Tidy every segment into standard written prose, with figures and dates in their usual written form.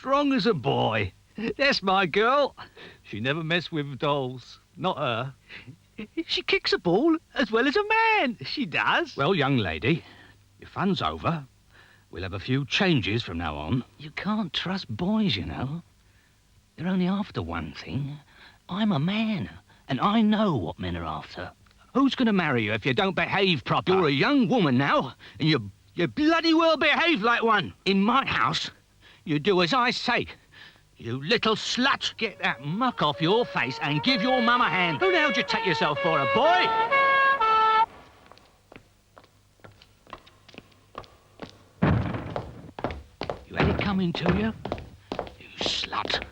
strong as a boy. That's my girl. She never messed with dolls. Not her. She kicks a ball as well as a man. She does. Well, young lady, your fun's over. We'll have a few changes from now on. You can't trust boys, you know. They're only after one thing. I'm a man, and I know what men are after. Who's going to marry you if you don't behave proper? You're a young woman now, and you bloody well behave like one. In my house, you do as I say. You little slut. Get that muck off your face and give your mum a hand. Who the hell do you take yourself for, a boy? You had it coming to you? You slut.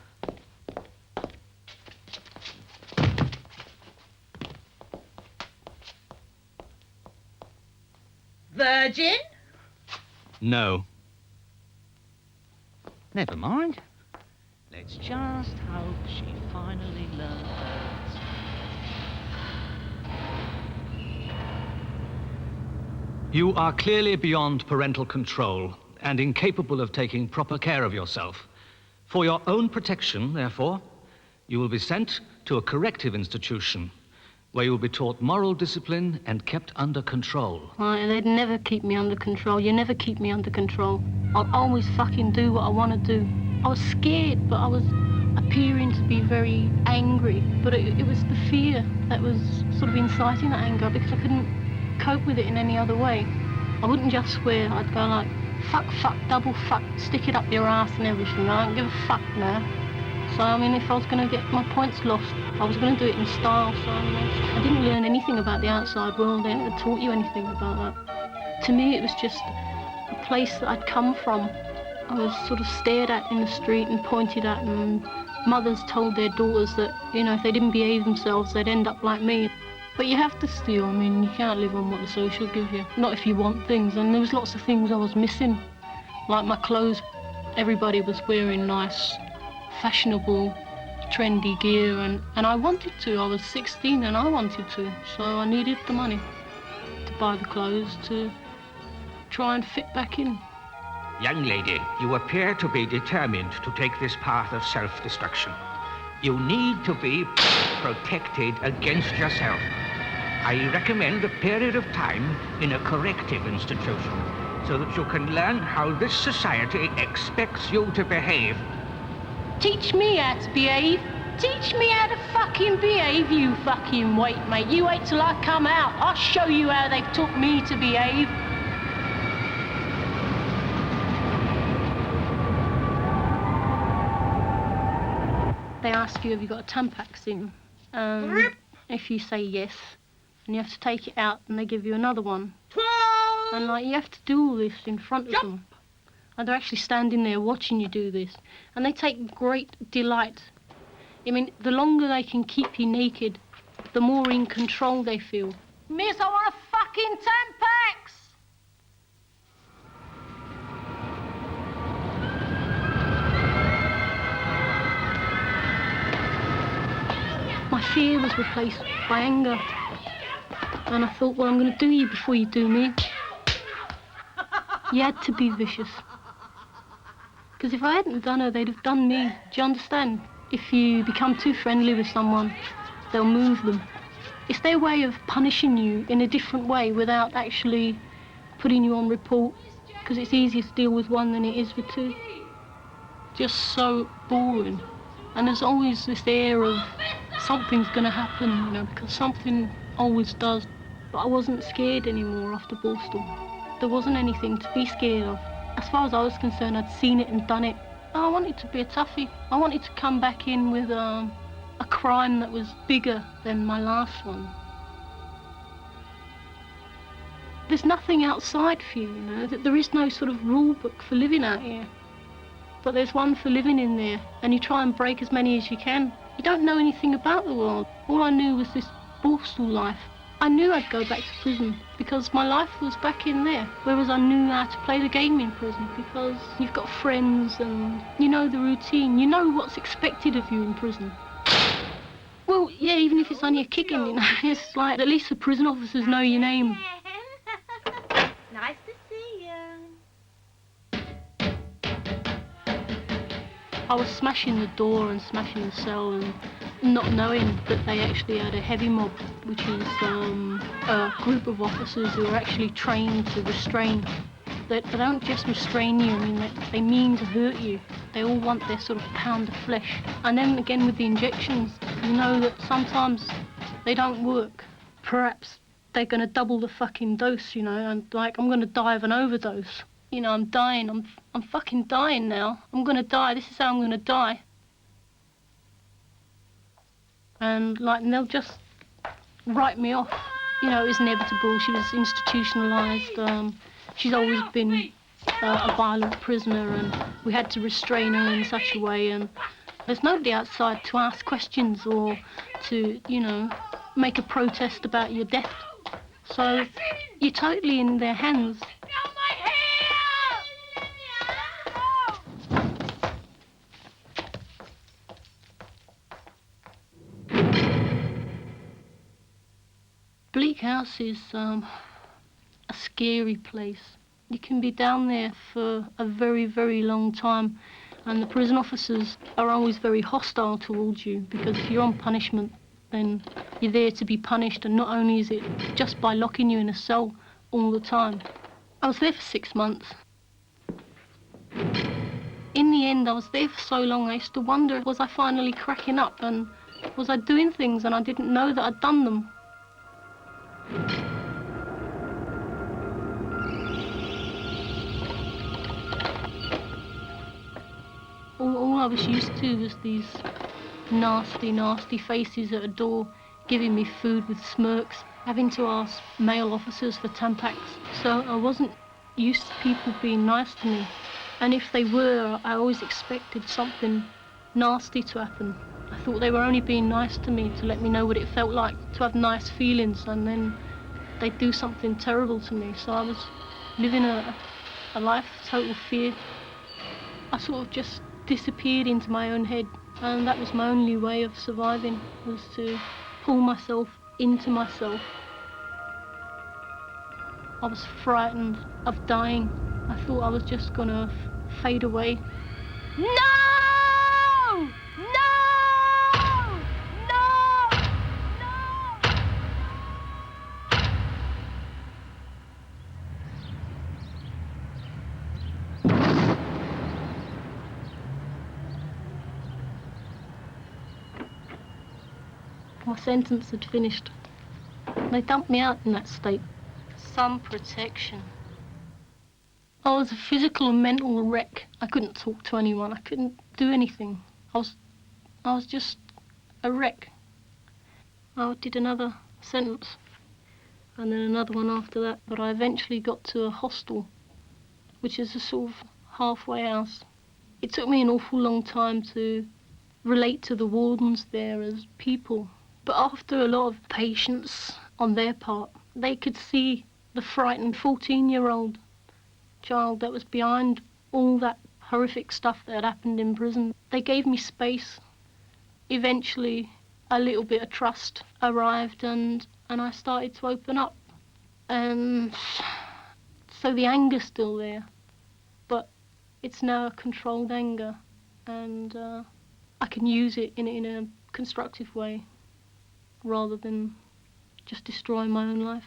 Virgin? No. Never mind. Let's just hope she finally learns. You are clearly beyond parental control and incapable of taking proper care of yourself. For your own protection, therefore, you will be sent to a corrective institution where you will be taught moral discipline and kept under control. Right, they'd never keep me under control. You never keep me under control. I'll always fucking do what I want to do. I was scared, but I was appearing to be very angry. But it was the fear that was sort of inciting that anger, because I couldn't cope with it in any other way. I wouldn't just swear. I'd go like, fuck, fuck, double fuck, stick it up your ass and everything. I don't give a fuck now. So, I mean, if I was going to get my points lost, I was going to do it in style. So, I didn't learn anything about the outside world. They never taught you anything about that. To me, it was just a place that I'd come from. I was sort of stared at in the street and pointed at, and mothers told their daughters that, you know, if they didn't behave themselves, they'd end up like me. But you have to steal. I mean, you can't live on what the social gives you. Not if you want things. And there was lots of things I was missing. Like my clothes. Everybody was wearing nice, fashionable, trendy gear, and I wanted to. I was 16 and I wanted to. So I needed the money to buy the clothes, to try and fit back in. Young lady, you appear to be determined to take this path of self-destruction. You need to be protected against yourself. I recommend a period of time in a corrective institution so that you can learn how this society expects you to behave. Teach me how to behave. Teach me how to fucking behave, you fucking wait, mate. You wait till I come out. I'll show you how they've taught me to behave. They ask you, have you got a Tampax in? If you say yes, and you have to take it out, and they give you another one. And like, you have to do all this in front of them. And they're actually standing there watching you do this. And they take great delight. I mean, the longer they can keep you naked, the more in control they feel. Miss, I want a fucking Tampax! My fear was replaced by anger. And I thought, well, I'm going to do you before you do me. You had to be vicious. Because if I hadn't done her, they'd have done me. Do you understand? If you become too friendly with someone, they'll move them. It's their way of punishing you in a different way without actually putting you on report, because it's easier to deal with one than it is with two. Just so boring. And there's always this air of something's going to happen, you know, because something always does. But I wasn't scared anymore after Borstal. There wasn't anything to be scared of. As far as I was concerned, I'd seen it and done it. I wanted to be a toughie. I wanted to come back in with a crime that was bigger than my last one. There's nothing outside for you, you know. There is no sort of rule book for living out here. But there's one for living in there, and you try and break as many as you can. You don't know anything about the world. All I knew was this Borstal life. I knew I'd go back to prison because my life was back in there, whereas I knew how to play the game in prison because you've got friends and you know the routine. You know what's expected of you in prison. Well, yeah, even if it's only a kicking, you know, it's like at least the prison officers know your name. Nice to see you. I was smashing the door and smashing the cell and not knowing that they actually had a heavy mob, which is a group of officers who are actually trained to restrain. They don't just restrain you, I mean, they mean to hurt you. They all want their sort of pound of flesh. And then again with the injections, you know that sometimes they don't work. Perhaps they're going to double the fucking dose, you know, and like, I'm going to die of an overdose. You know, I'm dying, I'm fucking dying now. I'm going to die, this is how I'm going to die. And like, and they'll just write me off. You know, it was inevitable, she was institutionalised. She's always been a violent prisoner, and we had to restrain her in such a way, and there's nobody outside to ask questions or to, you know, make a protest about your death. So you're totally in their hands. Bleak House is a scary place. You can be down there for a very, very long time, and the prison officers are always very hostile towards you, because if you're on punishment, then you're there to be punished, and not only is it just by locking you in a cell all the time. I was there for 6 months. In the end, I was there for so long, I used to wonder, was I finally cracking up, and was I doing things and I didn't know that I'd done them? All I was used to was these nasty, nasty faces at a door, giving me food with smirks, having to ask male officers for Tampax. So I wasn't used to people being nice to me. And if they were, I always expected something nasty to happen. I thought they were only being nice to me to let me know what it felt like to have nice feelings, and then they'd do something terrible to me. So I was living a life of total fear. I sort of just disappeared into my own head, and that was my only way of surviving, was to pull myself into myself. I was frightened of dying. I thought I was just gonna fade away. No! No! No! No! My sentence had finished. They dumped me out in that state. Some protection. I was a physical and mental wreck. I couldn't talk to anyone. I couldn't do anything. I was just a wreck. I did another sentence, and then another one after that. But I eventually got to a hostel, which is a sort of halfway house. It took me an awful long time to relate to the wardens there as people. But after a lot of patience on their part, they could see the frightened 14-year-old child that was behind all that horrific stuff that had happened in prison. They gave me space. Eventually, a little bit of trust arrived, and I started to open up. And so the anger's still there, but it's now a controlled anger, and I can use it in a constructive way, rather than just destroying my own life.